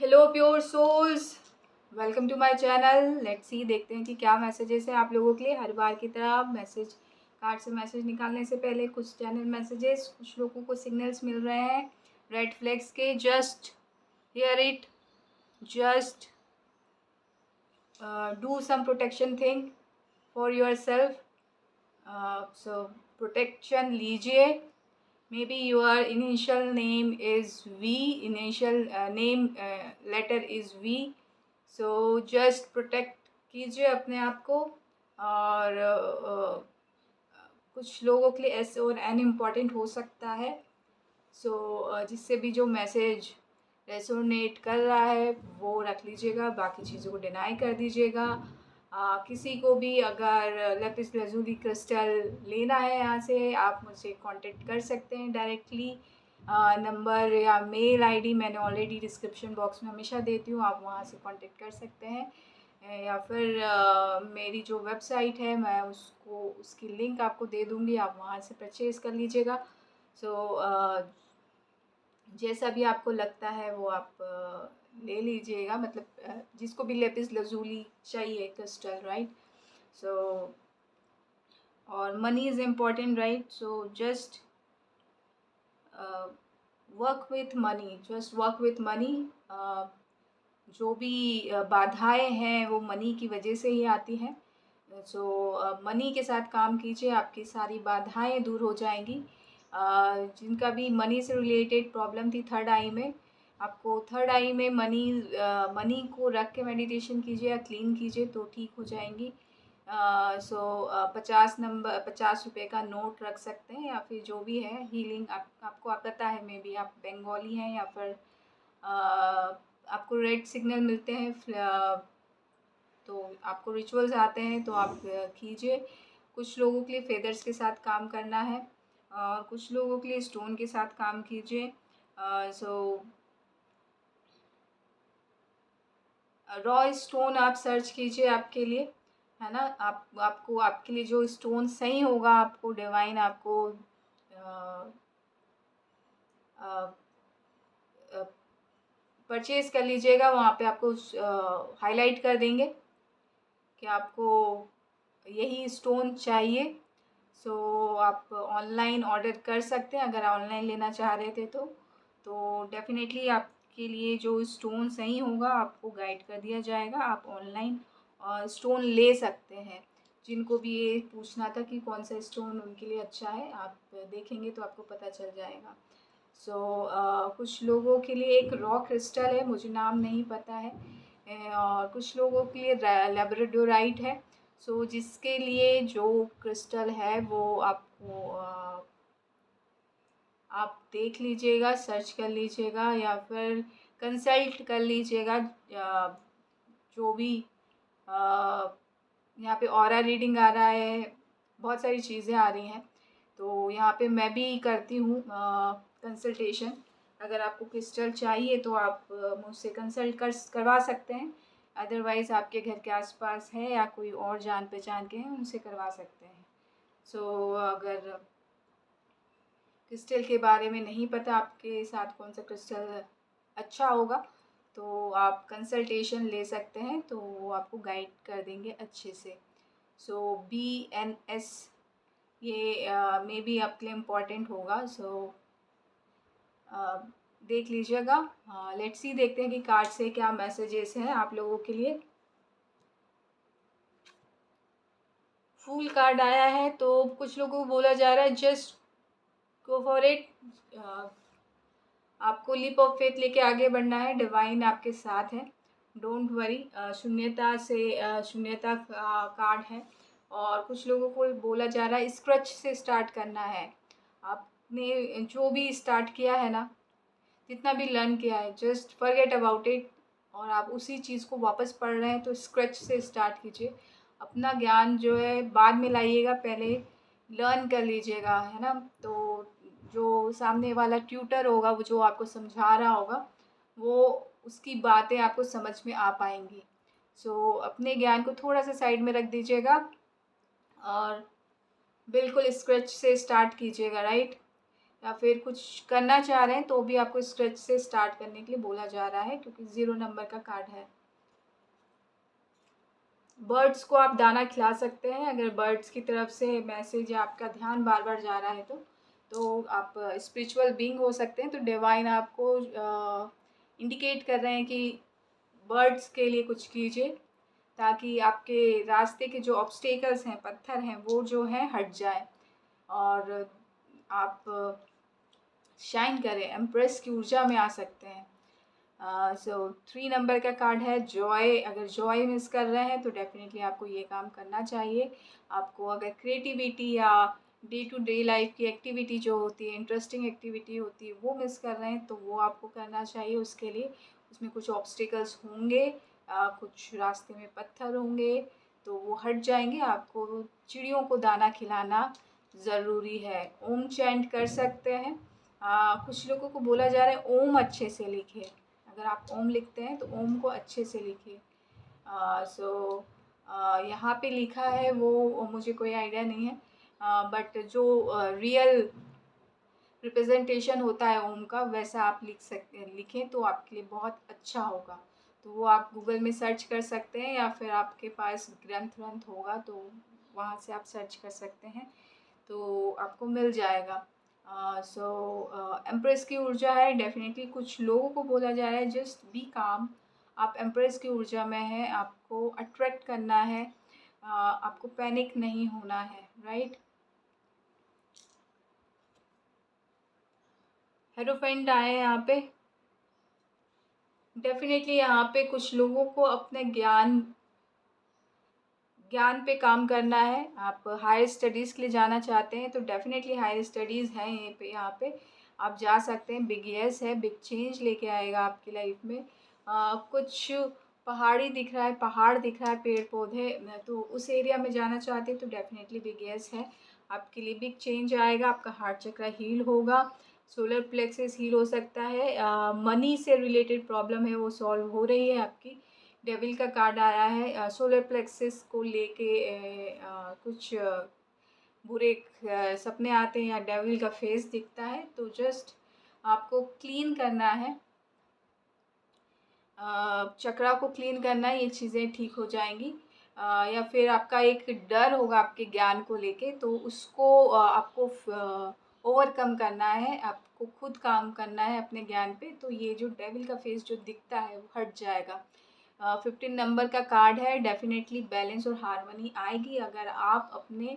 Hello pure souls, welcome to my channel. Let's see, देखते हैं कि क्या मैसेजेस हैं आप लोगों के लिए। हर बार की तरह मैसेज कार्ड से मैसेज निकालने से पहले कुछ चैनल मैसेजेस, कुछ लोगों को सिग्नल्स मिल रहे हैं रेड फ्लैग्स के। Just hear it, just do some protection thing for yourself. So protection लीजिए। Maybe your initial name is V, initial name letter is V. So just protect कीजिए अपने आप को। और कुछ लोगों के लिए एस और एन इम्पॉर्टेंट हो सकता है। सो जिससे भी जो मैसेज रेसोनेट कर रहा है वो रख लीजिएगा, बाकी चीज़ों को डिनाई कर दीजिएगा। किसी को भी अगर लैपिस लैजुली क्रिस्टल लेना है यहाँ से, आप मुझसे कांटेक्ट कर सकते हैं डायरेक्टली। नंबर या मेल आईडी मैंने ऑलरेडी डिस्क्रिप्शन बॉक्स में हमेशा देती हूँ, आप वहाँ से कांटेक्ट कर सकते हैं। या फिर मेरी जो वेबसाइट है मैं उसको उसकी लिंक आपको दे दूँगी, आप वहाँ से परचेज़ कर लीजिएगा। सो जैसा भी आपको लगता है वो आप ले लीजिएगा। मतलब जिसको भी लेपिस लजूली चाहिए क्रिस्टल, राइट। सो और money is important, right. So just work with money, just work with money. जो भी बाधाएं हैं वो मनी की वजह से ही आती हैं। सो मनी के साथ काम कीजिए, आपकी सारी बाधाएं दूर हो जाएंगी। जिनका भी मनी से रिलेटेड प्रॉब्लम थी थर्ड आई में, आपको थर्ड आई में मनी को रख के मेडिटेशन कीजिए या क्लीन कीजिए तो ठीक हो जाएंगी। सो 50 रुपए का नोट रख सकते हैं, या फिर जो भी है हीलिंग आपको पता है। मे बी आप बंगाली हैं या फिर आपको रेड सिग्नल मिलते हैं, तो आपको रिचुअल्स आते हैं तो आप कीजिए। कुछ लोगों के लिए फेदर्स के साथ काम करना है और कुछ लोगों के लिए स्टोन के साथ काम कीजिए। सो रॉ स्टोन आप सर्च कीजिए आपके लिए, है ना। आपको आपके लिए जो स्टोन सही होगा, आपको डिवाइन आपको परचेज कर लीजिएगा। वहाँ पे आपको हाईलाइट कर देंगे कि आपको यही स्टोन चाहिए। सो आप ऑनलाइन ऑर्डर कर सकते हैं अगर ऑनलाइन लेना चाह रहे थे तो डेफिनेटली आपके लिए जो स्टोन सही होगा आपको गाइड कर दिया जाएगा। आप ऑनलाइन स्टोन ले सकते हैं। जिनको भी ये पूछना था कि कौन सा स्टोन उनके लिए अच्छा है, आप देखेंगे तो आपको पता चल जाएगा। सो कुछ लोगों के लिए एक रॉ क्रिस्टल है, मुझे नाम नहीं पता है। और कुछ लोगों के लिए लैब्राडोराइट है। सो जिसके लिए जो क्रिस्टल है वो आपको आप देख लीजिएगा, सर्च कर लीजिएगा या फिर कंसल्ट कर लीजिएगा। जो भी यहाँ पे ऑरा रीडिंग आ रहा है, बहुत सारी चीज़ें आ रही हैं, तो यहाँ पे मैं भी करती हूँ कंसल्टेशन। अगर आपको क्रिस्टल चाहिए तो आप मुझसे कंसल्ट करवा सकते हैं। अदरवाइज़ आपके घर के आसपास है या कोई और जान पहचान के हैं, उनसे करवा सकते हैं। सो अगर क्रिस्टल के बारे में नहीं पता आपके साथ कौन सा क्रिस्टल अच्छा होगा, तो आप कंसल्टेशन ले सकते हैं, तो वो आपको गाइड कर देंगे अच्छे से। सो BNS ये मे बी आपके लिए इम्पॉर्टेंट होगा। सो देख लीजिएगा। लेट्स सी, देखते हैं कि कार्ड से क्या मैसेजेस हैं आप लोगों के लिए। फूल कार्ड आया है, तो कुछ लोगों को बोला जा रहा है जस्ट गो फॉर इट। आपको लीप ऑफ फेथ लेके आगे बढ़ना है, डिवाइन आपके साथ है। Don't worry. शून्यता से शून्यता कार्ड है। और कुछ लोगों को बोला जा रहा है स्क्रच से स्टार्ट करना है। आपने जो भी स्टार्ट किया है ना, जितना भी लर्न किया है, जस्ट फॉरगेट अबाउट इट। और आप उसी चीज़ को वापस पढ़ रहे हैं तो स्क्रच से स्टार्ट कीजिए। अपना ज्ञान जो है बाद में लाइएगा, पहले लर्न कर लीजिएगा, है ना। तो जो सामने वाला ट्यूटर होगा, वो जो आपको समझा रहा होगा, वो उसकी बातें आपको समझ में आ पाएंगी। सो अपने ज्ञान को थोड़ा सा साइड में रख दीजिएगा और बिल्कुल स्क्रैच से स्टार्ट कीजिएगा, राइट। या फिर कुछ करना चाह रहे हैं तो भी आपको स्क्रैच से स्टार्ट करने के लिए बोला जा रहा है, क्योंकि 0 नंबर का कार्ड है। बर्ड्स को आप दाना खिला सकते हैं। अगर बर्ड्स की तरफ से मैसेज या आपका ध्यान बार बार जा रहा है तो आप स्पिरिचुअल बीइंग हो सकते हैं। तो डिवाइन आपको इंडिकेट कर रहे हैं कि बर्ड्स के लिए कुछ कीजिए, ताकि आपके रास्ते के जो ऑब्स्टेकल्स हैं, पत्थर हैं, वो जो हैं हट जाए और आप शाइन करें, एम्प्रेस की ऊर्जा में आ सकते हैं। सो 3 नंबर का कार्ड है जॉय। अगर जॉय मिस कर रहे हैं तो डेफिनेटली आपको ये काम करना चाहिए। आपको अगर क्रिएटिविटी या डे टू डे लाइफ की एक्टिविटी जो होती है, इंटरेस्टिंग एक्टिविटी होती है, वो मिस कर रहे हैं तो वो आपको करना चाहिए। उसके लिए उसमें कुछ ऑब्स्टिकल्स होंगे, कुछ रास्ते में पत्थर होंगे, तो वो हट जाएंगे। आपको चिड़ियों को दाना खिलाना ज़रूरी है। ओम चैंट कर सकते हैं। कुछ लोगों को बोला जा रहा है ओम अच्छे से लिखे। अगर आप ओम लिखते हैं तो ओम को अच्छे से लिखिए। सो यहाँ पे लिखा है वो मुझे कोई आइडिया नहीं है, बट जो रियल रिप्रेजेंटेशन होता है ओम का, वैसा आप लिखें तो आपके लिए बहुत अच्छा होगा। तो वो आप गूगल में सर्च कर सकते हैं, या फिर आपके पास ग्रंथ व्रंथ होगा तो वहाँ से आप सर्च कर सकते हैं, तो आपको मिल जाएगा। सो एम्प्रेस की ऊर्जा है। डेफिनेटली कुछ लोगों को बोला जा रहा है जस्ट बी काम। आप एम्प्रेस की ऊर्जा में हैं, आपको अट्रैक्ट करना है, आपको पैनिक नहीं होना है, राइट। हेरोफेंट आए हैं यहाँ पे। डेफिनेटली यहाँ पे कुछ लोगों को अपने ज्ञान पे काम करना है। आप हायर स्टडीज़ के लिए जाना चाहते हैं तो डेफिनेटली हायर स्टडीज़ हैं यहाँ पे आप जा सकते हैं। बिग यस है, बिग चेंज लेके आएगा आपकी लाइफ में। कुछ पहाड़ी दिख रहा है, पहाड़ दिख रहा है, पेड़ पौधे, तो उस एरिया में जाना चाहते हैं तो डेफिनेटली बिग यस है। आपके लिए बिग चेंज आएगा, आपका हार्ट चक्र हील होगा, सोलर प्लेक्सस हील हो सकता है, मनी से रिलेटेड प्रॉब्लम है वो सॉल्व हो रही है आपकी। डेविल का कार्ड आया है। सोलर प्लेक्सस को लेके कुछ बुरे सपने आते हैं या डेविल का फेस दिखता है, तो जस्ट आपको क्लीन करना है, चक्रा को क्लीन करना है, ये चीज़ें ठीक हो जाएंगी। या फिर आपका एक डर होगा आपके ज्ञान को लेके, तो उसको आपको ओवरकम करना है, आपको खुद काम करना है अपने ज्ञान पे, तो ये जो डेविल का फेस जो दिखता है वो हट जाएगा। 15 नंबर का कार्ड है। डेफिनेटली बैलेंस और हारमोनी आएगी अगर आप अपने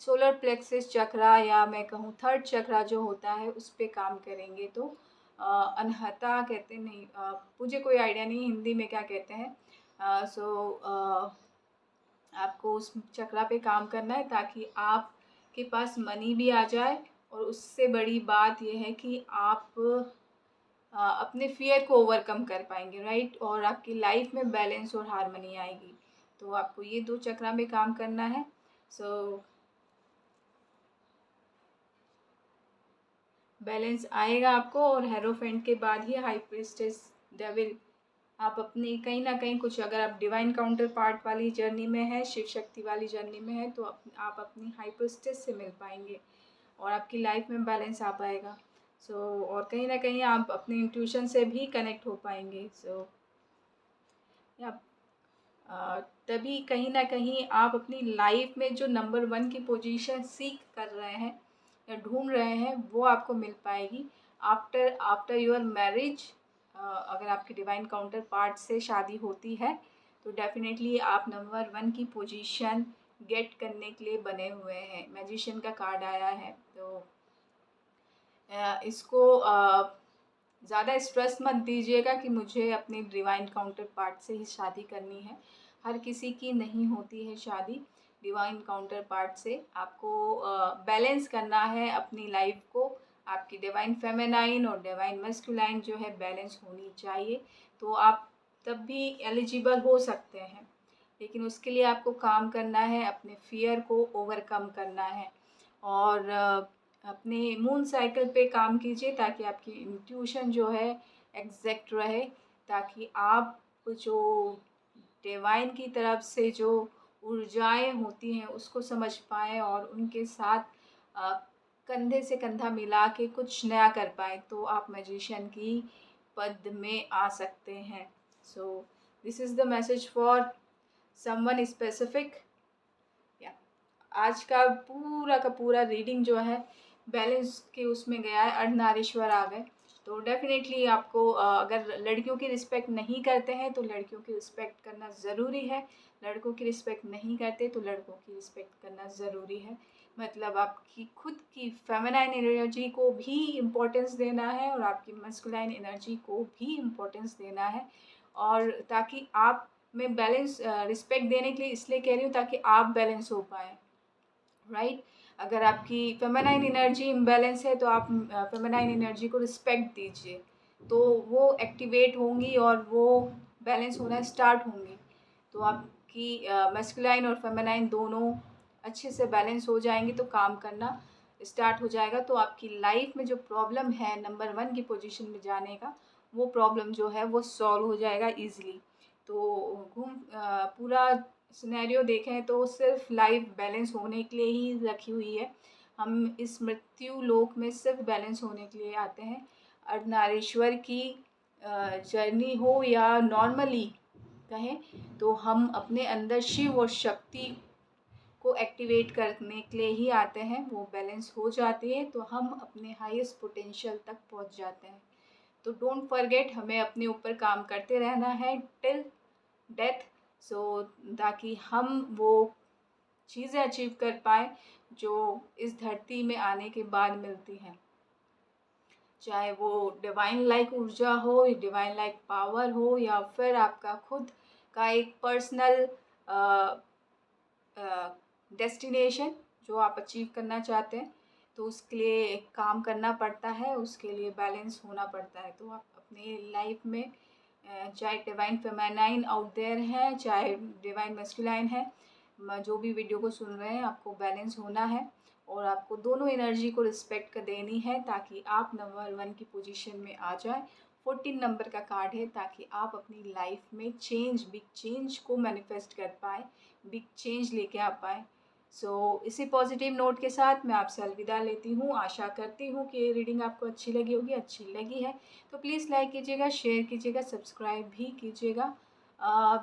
सोलर प्लेक्सस चक्रा, या मैं कहूँ थर्ड चक्रा जो होता है, उस पर काम करेंगे तो। अनहता कहते नहीं, मुझे कोई आइडिया नहीं हिंदी में क्या कहते हैं। आपको उस चक्रा पे काम करना है ताकि आपके पास मनी भी आ जाए, और उससे बड़ी बात यह है कि आप अपने फियर को ओवरकम कर पाएंगे, राइट, और आपकी लाइफ में बैलेंस और हारमोनी आएगी। तो आपको ये 2 चक्रा में काम करना है। सो बैलेंस आएगा आपको। और हेरोफेंट के बाद ही हाई प्रीस्टेस डेविल, आप अपनी कहीं ना कहीं कुछ, अगर आप डिवाइन काउंटर पार्ट वाली जर्नी में है, शिव शक्ति वाली जर्नी में है, तो आप अपनी हाई प्रीस्टेस से मिल पाएंगे और आपकी लाइफ में बैलेंस आ पाएगा। और कहीं ना कहीं आप अपने इंट्यूशन से भी कनेक्ट हो पाएंगे। या तभी कहीं ना कहीं आप अपनी लाइफ में जो नंबर 1 की पोजीशन सीख कर रहे हैं या ढूंढ रहे हैं, वो आपको मिल पाएगी आफ्टर योर मैरिज। अगर आपके डिवाइन काउंटर पार्ट से शादी होती है तो डेफिनेटली आप नंबर 1 की पोजीशन गेट करने के लिए बने हुए हैं। मैजिशियन का कार्ड आया है, तो इसको ज़्यादा स्ट्रेस मत दीजिएगा कि मुझे अपने डिवाइन काउंटर पार्ट से ही शादी करनी है। हर किसी की नहीं होती है शादी डिवाइन काउंटर पार्ट से। आपको बैलेंस करना है अपनी लाइफ को। आपकी डिवाइन फेमिनाइन और डिवाइन मस्कुलाइन जो है बैलेंस होनी चाहिए, तो आप तब भी एलिजिबल हो सकते हैं। लेकिन उसके लिए आपको काम करना है, अपने फियर को ओवरकम करना है, और अपने मून साइकिल पे काम कीजिए ताकि आपकी इंट्यूशन जो है एग्जैक्ट रहे, ताकि आप जो डिवाइन की तरफ से जो ऊर्जाएं होती हैं उसको समझ पाएँ और उनके साथ कंधे से कंधा मिला के कुछ नया कर पाएँ, तो आप मैजिशियन की पद में आ सकते हैं। So this is the message for someone specific. या आज का पूरा रीडिंग जो है बैलेंस के उसमें गया है, अर्धनारीश्वर आ गए। तो डेफ़िनेटली आपको अगर लड़कियों की रिस्पेक्ट नहीं करते हैं तो लड़कियों की रिस्पेक्ट करना ज़रूरी है, लड़कों की रिस्पेक्ट नहीं करते तो लड़कों की रिस्पेक्ट करना ज़रूरी है। मतलब आपकी खुद की फेमिनाइन एनर्जी को भी इम्पोर्टेंस देना है और आपकी मस्कुलाइन एनर्जी को भी इम्पोर्टेंस देना है, और ताकि आप में बैलेंस, रिस्पेक्ट देने के लिए इसलिए कह रही हूँ ताकि आप बैलेंस हो पाएँ, राइट। अगर आपकी फेमिनाइन एनर्जी इम्बैलेंस है तो आप फेमिनाइन एनर्जी को रिस्पेक्ट दीजिए, तो वो एक्टिवेट होंगी और वो बैलेंस होना स्टार्ट होंगी। तो आपकी मस्कुलाइन और फेमिनाइन दोनों अच्छे से बैलेंस हो जाएंगे तो काम करना स्टार्ट हो जाएगा। तो आपकी लाइफ में जो प्रॉब्लम है नंबर 1 की पोजीशन में जाने का, वो प्रॉब्लम जो है वो सॉल्व हो जाएगा ईज़िली। तो पूरा सिनेरियो देखें तो सिर्फ लाइफ बैलेंस होने के लिए ही रखी हुई है। हम इस मृत्यु लोक में सिर्फ बैलेंस होने के लिए आते हैं। अर्धनारीश्वर की जर्नी हो या नॉर्मली कहें तो हम अपने अंदर शिव और शक्ति को एक्टिवेट करने के लिए ही आते हैं। वो बैलेंस हो जाती है तो हम अपने हाईएस्ट पोटेंशियल तक पहुंच जाते हैं। तो डोंट फॉरगेट, हमें अपने ऊपर काम करते रहना है टिल डेथ, सो ताकि हम वो चीज़ें अचीव कर पाएँ जो इस धरती में आने के बाद मिलती हैं। चाहे वो डिवाइन लाइक ऊर्जा हो, डिवाइन लाइक पावर हो, या फिर आपका खुद का एक पर्सनल डेस्टिनेशन जो आप अचीव करना चाहते हैं। तो उसके लिए एक काम करना पड़ता है, उसके लिए बैलेंस होना पड़ता है। तो आप अपनी लाइफ में चाहे डिवाइन फेमिनाइन आउट देयर है, चाहे डिवाइन मैस्कुलाइन है, जो भी वीडियो को सुन रहे हैं, आपको बैलेंस होना है और आपको दोनों एनर्जी को रिस्पेक्ट कर देनी है ताकि आप नंबर 1 की पोजीशन में आ जाए। 14 नंबर का कार्ड है ताकि आप अपनी लाइफ में चेंज, बिग चेंज को मैनिफेस्ट कर पाए, बिग चेंज लेके आ पाए। इसी पॉजिटिव नोट के साथ मैं आपसे अलविदा लेती हूँ। आशा करती हूँ कि ये रीडिंग आपको अच्छी लगी होगी। अच्छी लगी है तो प्लीज़ लाइक कीजिएगा, शेयर कीजिएगा, सब्सक्राइब भी कीजिएगा।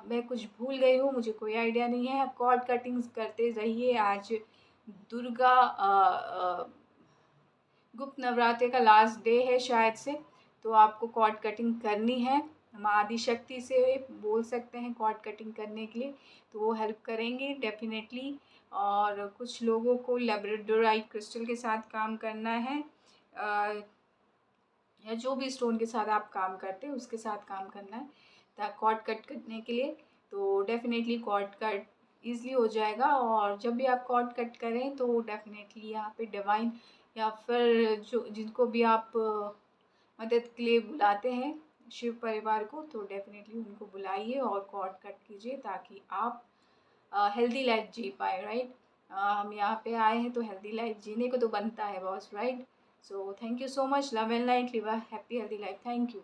मैं कुछ भूल गई हूँ, मुझे कोई आइडिया नहीं है। कॉर्ड कटिंग्स करते रहिए। आज दुर्गा गुप्त नवरात्रि का लास्ट डे है शायद से, तो आपको कॉर्ड कटिंग करनी है। माँ आदिशक्ति से बोल सकते हैं कॉर्ड कटिंग करने के लिए, तो वो हेल्प करेंगी डेफिनेटली। और कुछ लोगों को लैब्राडोराइट क्रिस्टल के साथ काम करना है, या जो भी स्टोन के साथ आप काम करते हैं उसके साथ काम करना है कॉर्ड कट करने के लिए। तो डेफिनेटली कॉर्ड कट ईज़िली हो जाएगा। और जब भी आप कॉर्ड कट करें तो डेफिनेटली यहाँ पे डिवाइन या फिर जो जिनको भी आप मदद के लिए बुलाते हैं शिव परिवार को, तो डेफिनेटली उनको बुलाइए और कॉर्ड कट कीजिए ताकि आप हेल्दी लाइफ जी पाए, राइट। हम यहाँ पे आए हैं तो हेल्दी लाइफ जीने को तो बनता है boss, right. So thank you so much, love and light, live a happy healthy life. Thank you.